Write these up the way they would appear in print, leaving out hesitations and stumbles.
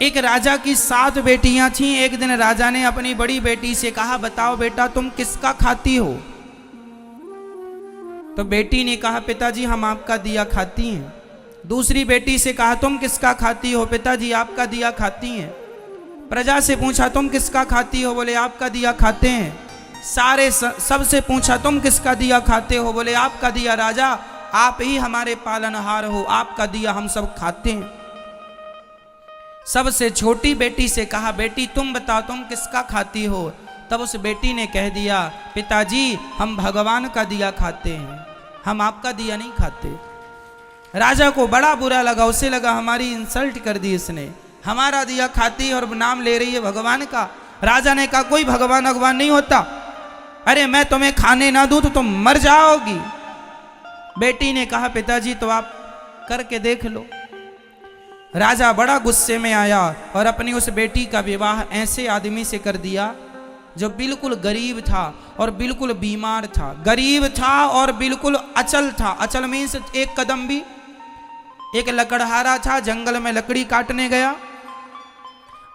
एक राजा की 7 बेटियां थीं। एक दिन राजा ने अपनी बड़ी बेटी से कहा, बताओ बेटा तुम किसका खाती हो? तो बेटी ने कहा, पिताजी हम आपका दिया खाती हैं। दूसरी बेटी से कहा, तुम किसका खाती हो? पिताजी आपका दिया खाती हैं। प्रजा से पूछा, तुम किसका खाती हो? बोले आपका दिया खाते हैं। सारे सबसे पूछा, तुम किसका दिया खाते हो? बोले आपका दिया। राजा आप ही हमारे पालनहार हो, आपका दिया हम सब खाते हैं। सबसे छोटी बेटी से कहा, बेटी तुम बताओ तुम किसका खाती हो? तब उस बेटी ने कह दिया, पिताजी हम भगवान का दिया खाते हैं, हम आपका दिया नहीं खाते। राजा को बड़ा बुरा लगा, उसे लगा हमारी इंसल्ट कर दी इसने, हमारा दिया खाती है और नाम ले रही है भगवान का। राजा ने कहा, कोई भगवान भगवान नहीं होता, अरे मैं तुम्हें खाने ना दूं तो तुम मर जाओगी। बेटी ने कहा, पिताजी तो आप करके देख लो। राजा बड़ा गुस्से में आया और अपनी उस बेटी का विवाह ऐसे आदमी से कर दिया जो बिल्कुल गरीब था और बिल्कुल बीमार था। गरीब था और बिल्कुल अचल था। अचल मीन्स एक कदम भी। एक लकड़हारा था, जंगल में लकड़ी काटने गया,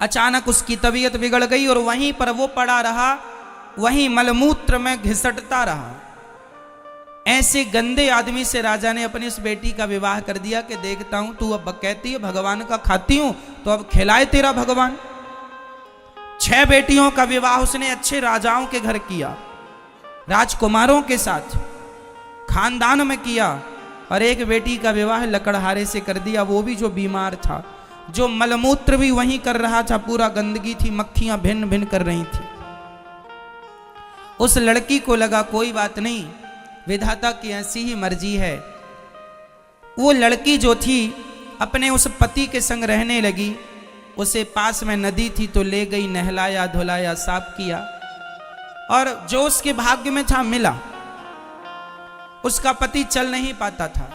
अचानक उसकी तबीयत बिगड़ गई और वहीं पर वो पड़ा रहा, वहीं मलमूत्र में घिसटता रहा। ऐसे गंदे आदमी से राजा ने अपनी उस बेटी का विवाह कर दिया कि देखता हूं तू अब कहती है भगवान का खाती हूं तो अब खिलाए तेरा भगवान। 6 बेटियों का विवाह उसने अच्छे राजाओं के घर किया, राजकुमारों के साथ खानदान में किया, और एक बेटी का विवाह लकड़हारे से कर दिया, वो भी जो बीमार था, जो मलमूत्र भी वहीं कर रहा था, पूरा गंदगी थी, मक्खियां भिन्न भिन्न कर रही थी। उस लड़की को लगा कोई बात नहीं, विधाता की ऐसी ही मर्जी है। वो लड़की जो थी अपने उस पति के संग रहने लगी। उसे पास में नदी थी तो ले गई, नहलाया धुलाया साफ किया, और जो उसके भाग्य में था मिला। उसका पति चल नहीं पाता था,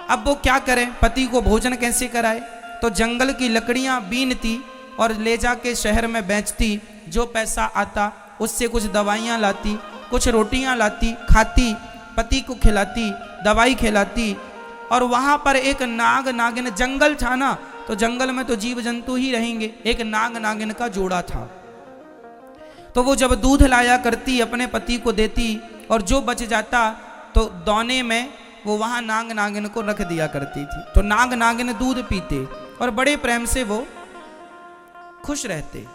अब वो क्या करे, पति को भोजन कैसे कराए? तो जंगल की लकड़ियां बीनती और ले जाके शहर में बेचती, जो पैसा आता उससे कुछ दवाइयां लाती, कुछ रोटियां लाती, खाती, पति को खिलाती, दवाई खिलाती। और वहां पर एक नाग नागिन, जंगल था ना तो जंगल में तो जीव जंतु ही रहेंगे, एक नाग नागिन का जोड़ा था। तो वो जब दूध लाया करती अपने पति को देती, और जो बच जाता तो दौने में वो वहां नाग नागिन को रख दिया करती थी। तो नाग नागिन दूध पीते और बड़े प्रेम से वो खुश रहते।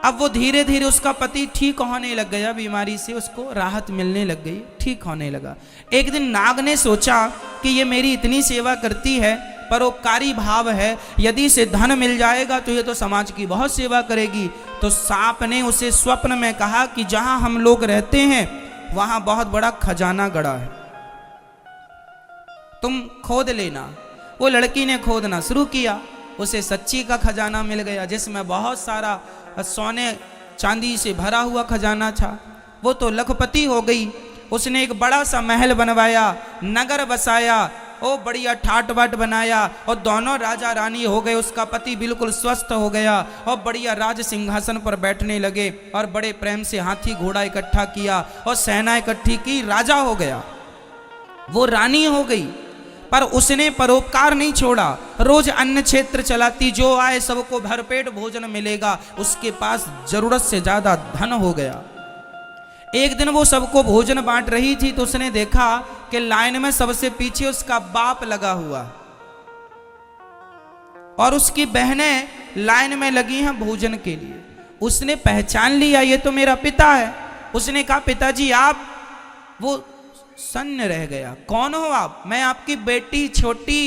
अब वो धीरे धीरे उसका पति ठीक होने लग गया, बीमारी से उसको राहत मिलने लग गई, ठीक होने लगा। एक दिन नाग ने सोचा कि ये मेरी इतनी सेवा करती है, परोपकारी भाव है, यदि इसे धन मिल जाएगा तो ये तो समाज की बहुत सेवा करेगी। तो सांप ने उसे स्वप्न में कहा कि जहां हम लोग रहते हैं वहां बहुत बड़ा खजाना गड़ा है, तुम खोद लेना। वो लड़की ने खोदना शुरू किया, उसे सच्ची का खजाना मिल गया, जिसमें बहुत सारा सोने चांदी से भरा हुआ खजाना था। वो तो लखपति हो गई। उसने एक बड़ा सा महल बनवाया, नगर बसाया, ओ बढ़िया ठाट बाट बनाया, और दोनों राजा रानी हो गए। उसका पति बिल्कुल स्वस्थ हो गया और बढ़िया राज सिंहासन पर बैठने लगे, और बड़े प्रेम से हाथी घोड़ा इकट्ठा किया और सेना इकट्ठी की, राजा हो गया। वो रानी हो गई, पर उसने परोपकार नहीं छोड़ा। रोज अन्न क्षेत्र चलाती, जो आए सबको भरपेट भोजन मिलेगा। उसके पास जरूरत से ज्यादा धन हो गया। एक दिन वो सबको भोजन बांट रही थी तो उसने देखा कि लाइन में सबसे पीछे उसका बाप लगा हुआ, और उसकी बहनें लाइन में लगी हैं भोजन के लिए। उसने पहचान लिया, ये तो मेरा पिता है। उसने कहा, पिताजी आप? वो सन्न रह गया, कौन हो आप? मैं आपकी बेटी छोटी,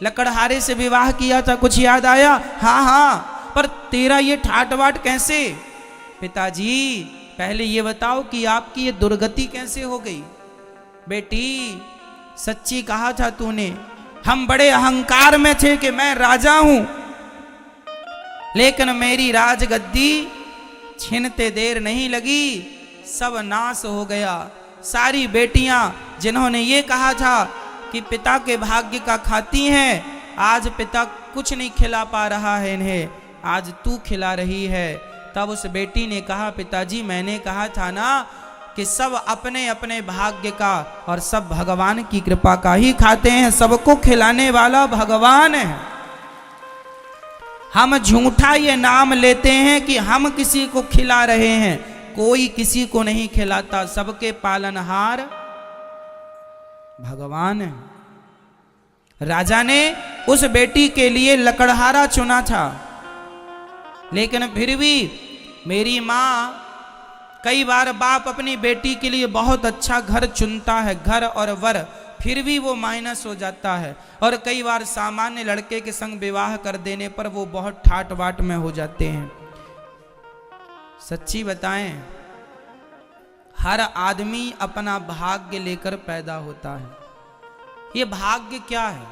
लकड़हारे से विवाह किया था, कुछ याद आया? हाँ हाँ, पर तेरा ये ठाट बाट कैसे? पिताजी पहले ये बताओ कि आपकी ये दुर्गति कैसे हो गई? बेटी सच्ची कहा था तूने, हम बड़े अहंकार में थे कि मैं राजा हूं, लेकिन मेरी राजगद्दी छीनते देर नहीं लगी, सब नाश हो गया। सारी बेटियां जिन्होंने ये कहा था कि पिता के भाग्य का खाती हैं, आज पिता कुछ नहीं खिला पा रहा है इन्हें, आज तू खिला रही है। तब उस बेटी ने कहा, पिताजी मैंने कहा था ना कि सब अपने अपने भाग्य का और सब भगवान की कृपा का ही खाते हैं, सबको खिलाने वाला भगवान है। हम झूठा ये नाम लेते हैं कि हम किसी को खिला रहे हैं, कोई किसी को नहीं खिलाता, सबके पालनहार भगवान है। राजा ने उस बेटी के लिए लकड़हारा चुना था, लेकिन फिर भी मेरी माँ, कई बार बाप अपनी बेटी के लिए बहुत अच्छा घर चुनता है, घर और वर, फिर भी वो माइनस हो जाता है, और कई बार सामान्य लड़के के संग विवाह कर देने पर वो बहुत ठाट बाट में हो जाते हैं। सच्ची बताएं, हर आदमी अपना भाग्य लेकर पैदा होता है। ये भाग्य क्या है?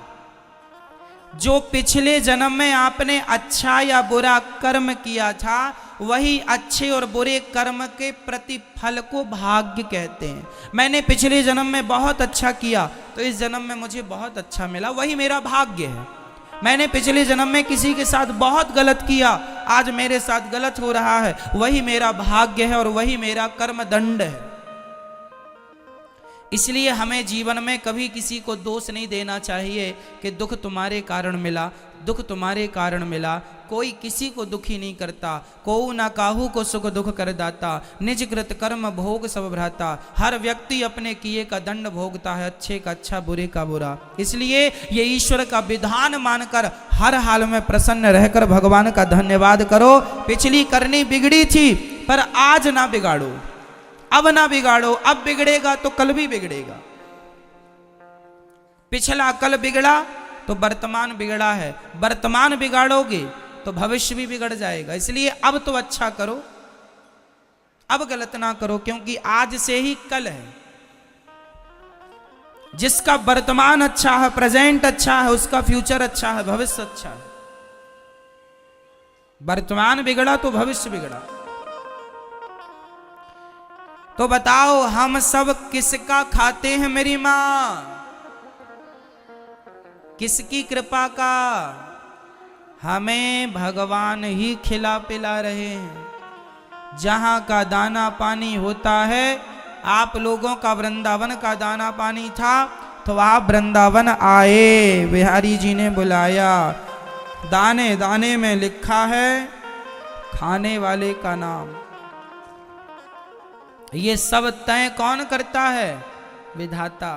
जो पिछले जन्म में आपने अच्छा या बुरा कर्म किया था, वही अच्छे और बुरे कर्म के प्रतिफल को भाग्य कहते हैं। मैंने पिछले जन्म में बहुत अच्छा किया तो इस जन्म में मुझे बहुत अच्छा मिला, वही मेरा भाग्य है। मैंने पिछले जन्म में किसी के साथ बहुत गलत किया, आज मेरे साथ गलत हो रहा है, वही मेरा भाग्य है और वही मेरा कर्म दंड है। इसलिए हमें जीवन में कभी किसी को दोष नहीं देना चाहिए कि दुख तुम्हारे कारण मिला, दुख तुम्हारे कारण मिला। कोई किसी को दुखी नहीं करता, कोऊ ना काहू को सुख दुख कर दाता, निज कृत कर्म भोग सब भ्राता। हर व्यक्ति अपने किए का दंड भोगता है, अच्छे का अच्छा, बुरे का बुरा। इसलिए ये ईश्वर का विधान मानकर हर हाल में प्रसन्न रहकर भगवान का धन्यवाद करो। पिछली करनी बिगड़ी थी पर आज ना बिगाड़ो, अब ना बिगाड़ो, अब बिगड़ेगा तो कल भी बिगड़ेगा। पिछला कल बिगड़ा तो वर्तमान बिगड़ा है, वर्तमान बिगाड़ोगे तो भविष्य भी बिगड़ जाएगा। इसलिए अब तो अच्छा करो, अब गलत ना करो, क्योंकि आज से ही कल है। जिसका वर्तमान अच्छा है, प्रेजेंट अच्छा है, उसका फ्यूचर अच्छा है, भविष्य अच्छा है। वर्तमान बिगड़ा तो भविष्य बिगड़ा। तो बताओ हम सब किसका खाते हैं मेरी मां? किसकी कृपा का? हमें भगवान ही खिला पिला रहे हैं। जहां का दाना पानी होता है, आप लोगों का वृंदावन का दाना पानी था तो आप वृंदावन आए, बिहारी जी ने बुलाया। दाने दाने में लिखा है खाने वाले का नाम। ये सब तय कौन करता है? विधाता।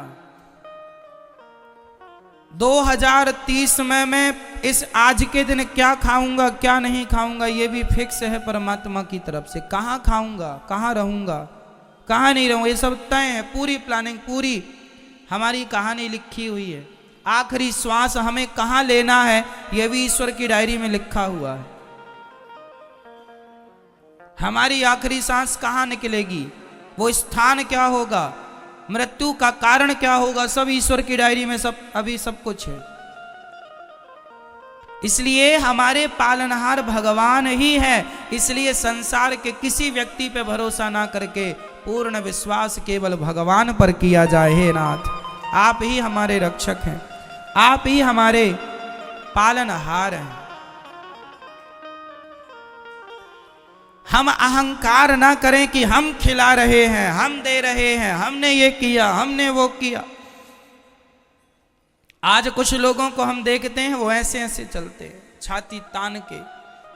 2030 में मैं इस आज के दिन क्या खाऊंगा क्या नहीं खाऊंगा, ये भी फिक्स है परमात्मा की तरफ से। कहाँ खाऊंगा, कहाँ रहूंगा, कहाँ नहीं रहूंगा, ये सब तय है। पूरी प्लानिंग, पूरी हमारी कहानी लिखी हुई है। आखिरी श्वास हमें कहाँ लेना है, यह भी ईश्वर की डायरी में लिखा हुआ है। हमारी आखिरी सांस कहाँ निकलेगी, वो स्थान क्या होगा, मृत्यु का कारण क्या होगा, सब ईश्वर की डायरी में सब अभी सब कुछ है। इसलिए हमारे पालनहार भगवान ही है। इसलिए संसार के किसी व्यक्ति पे भरोसा ना करके पूर्ण विश्वास केवल भगवान पर किया जाए। हे नाथ, आप ही हमारे रक्षक हैं, आप ही हमारे पालनहार हैं। हम अहंकार ना करें कि हम खिला रहे हैं, हम दे रहे हैं, हमने ये किया, हमने वो किया। आज कुछ लोगों को हम देखते हैं वो ऐसे ऐसे चलते हैं, छाती तान के।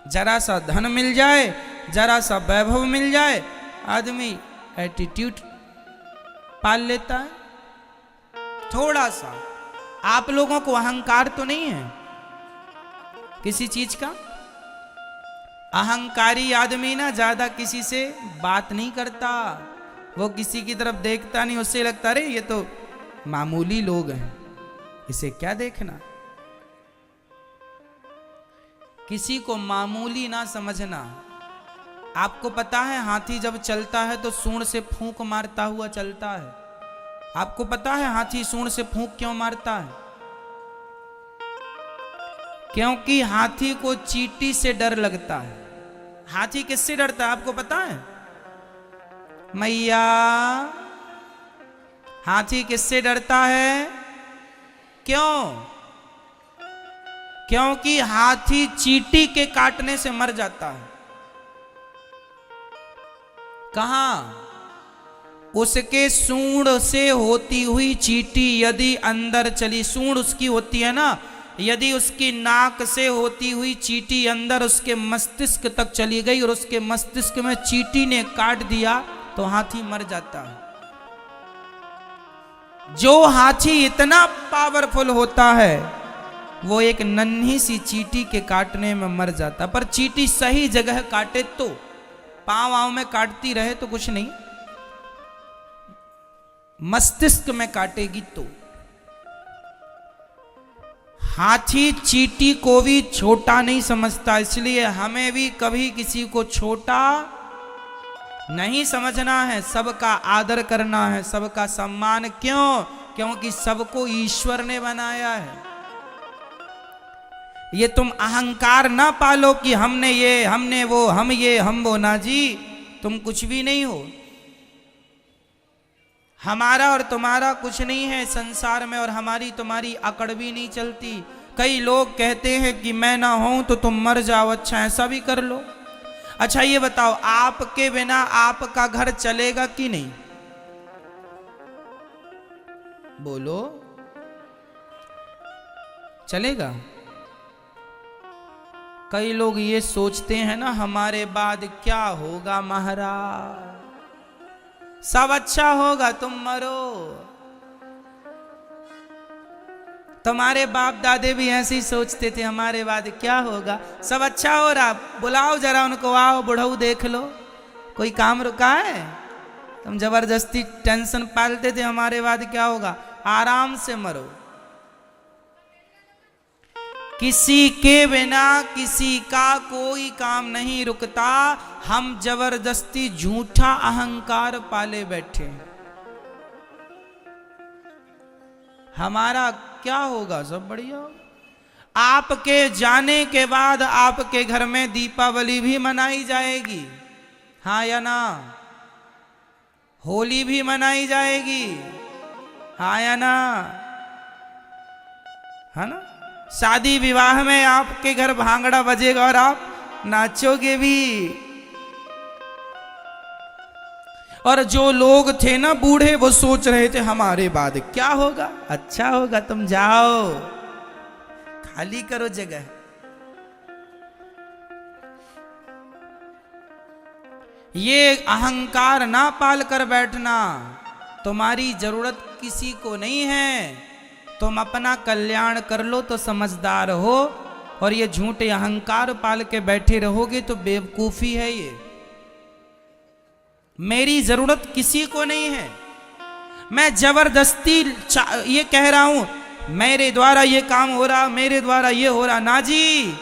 जरा सा धन मिल जाए, जरा सा वैभव मिल जाए, आदमी एटीट्यूड पाल लेता है। थोड़ा सा आप लोगों को अहंकार तो नहीं है किसी चीज का? अहंकारी आदमी ना ज्यादा किसी से बात नहीं करता, वो किसी की तरफ देखता नहीं, उससे लगता अरे ये तो मामूली लोग हैं, इसे क्या देखना। किसी को मामूली ना समझना। आपको पता है हाथी जब चलता है तो सूंड से फूंक मारता हुआ चलता है। आपको पता है हाथी सूंड से फूंक क्यों मारता है? क्योंकि हाथी को चींटी से डर लगता है। हाथी किससे डरता है आपको पता है? मैया, हाथी किससे डरता है? क्यों? क्योंकि हाथी चींटी के काटने से मर जाता है। कहां? उसके सूंड से होती हुई चींटी यदि अंदर चली, सूंड उसकी होती है ना, यदि उसकी नाक से होती हुई चींटी अंदर उसके मस्तिष्क तक चली गई और उसके मस्तिष्क में चींटी ने काट दिया तो हाथी मर जाता है। जो हाथी इतना पावरफुल होता है वो एक नन्ही सी चींटी के काटने में मर जाता। पर चींटी सही जगह काटे तो, पांव आंव में काटती रहे तो कुछ नहीं, मस्तिष्क में काटेगी तो। हाथी चींटी को भी छोटा नहीं समझता, इसलिए हमें भी कभी किसी को छोटा नहीं समझना है, सबका आदर करना है, सबका सम्मान। क्यों? क्योंकि सबको ईश्वर ने बनाया है। ये तुम अहंकार ना पालो कि हमने ये, हमने वो, हम ये, हम वो। ना जी, तुम कुछ भी नहीं हो। हमारा और तुम्हारा कुछ नहीं है संसार में, और हमारी तुम्हारी अकड़ भी नहीं चलती। कई लोग कहते हैं कि मैं ना हूं तो तुम मर जाओ। अच्छा, ऐसा भी कर लो। अच्छा ये बताओ, आपके बिना आपका घर चलेगा कि नहीं? बोलो, चलेगा? कई लोग ये सोचते हैं ना, हमारे बाद क्या होगा महाराज, सब अच्छा होगा, तुम मरो। तुम्हारे बाप दादे भी ऐसे ही सोचते थे, हमारे बाद क्या होगा, सब अच्छा हो रहा। बुलाओ जरा उनको, आओ बुढ़ऊ देख लो, कोई काम रुका है? तुम जबरदस्ती टेंशन पालते थे, हमारे बाद क्या होगा। आराम से मरो। किसी के बिना किसी का कोई काम नहीं रुकता। हम जबरदस्ती झूठा अहंकार पाले बैठे। हमारा क्या होगा, सब बढ़िया होगा। आपके जाने के बाद आपके घर में दीपावली भी मनाई जाएगी, हाँ या ना? होली भी मनाई जाएगी, हाँ या ना? है ना? शादी विवाह में आपके घर भांगड़ा बजेगा और आप नाचोगे भी। और जो लोग थे ना बूढ़े, वो सोच रहे थे हमारे बाद क्या होगा, अच्छा होगा, तुम जाओ खाली करो जगह। ये अहंकार ना पाल कर बैठना। तुम्हारी जरूरत किसी को नहीं है, तुम अपना कल्याण कर लो तो समझदार हो। और ये झूठे अहंकार पाल के बैठे रहोगे तो बेवकूफी है। ये मेरी जरूरत किसी को नहीं है, मैं जबरदस्ती ये कह रहा हूं मेरे द्वारा ये काम हो रहा, मेरे द्वारा ये हो रहा। ना जी,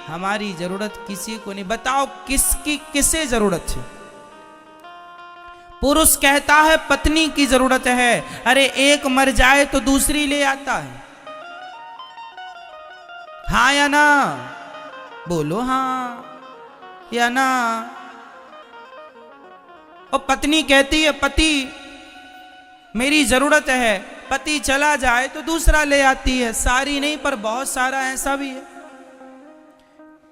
हमारी जरूरत किसी को नहीं। बताओ किसकी किसे जरूरत है? पुरुष कहता है पत्नी की जरूरत है। अरे एक मर जाए तो दूसरी ले आता है, हाँ या ना? बोलो हाँ या ना? और पत्नी कहती है पति मेरी जरूरत है, पति चला जाए तो दूसरा ले आती है। सारी नहीं पर बहुत सारा ऐसा भी है।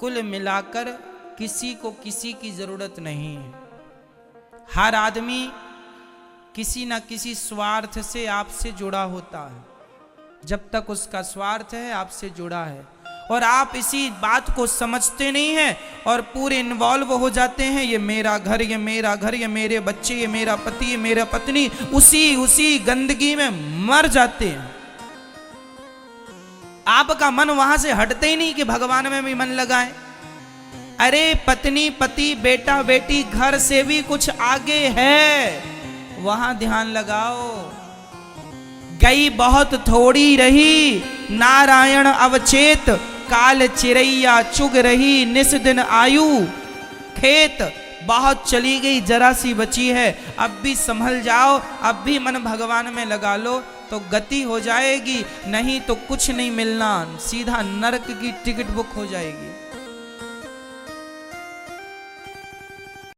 कुल मिलाकर किसी को किसी की जरूरत नहीं है। हर आदमी किसी न किसी स्वार्थ से आपसे जुड़ा होता है। जब तक उसका स्वार्थ है आपसे जुड़ा है, और आप इसी बात को समझते नहीं हैं और पूरे इन्वॉल्व हो जाते हैं। ये मेरा घर, ये मेरा घर, ये मेरे बच्चे, ये मेरा पति, ये मेरा पत्नी, उसी गंदगी में मर जाते हैं। आपका मन वहां से हटते ही नहीं कि भगवान में भी मन लगाएं। अरे पत्नी पति, बेटा बेटी, घर से भी कुछ आगे है, वहां ध्यान लगाओ। गई बहुत थोड़ी रही, नारायण अवचेत, काल चिरैया चुग रही, निस दिन आयु खेत। बहुत चली गई, जरा सी बची है, अब भी संभल जाओ, अब भी मन भगवान में लगा लो तो गति हो जाएगी। नहीं तो कुछ नहीं मिलना, सीधा नरक की टिकट बुक हो जाएगी।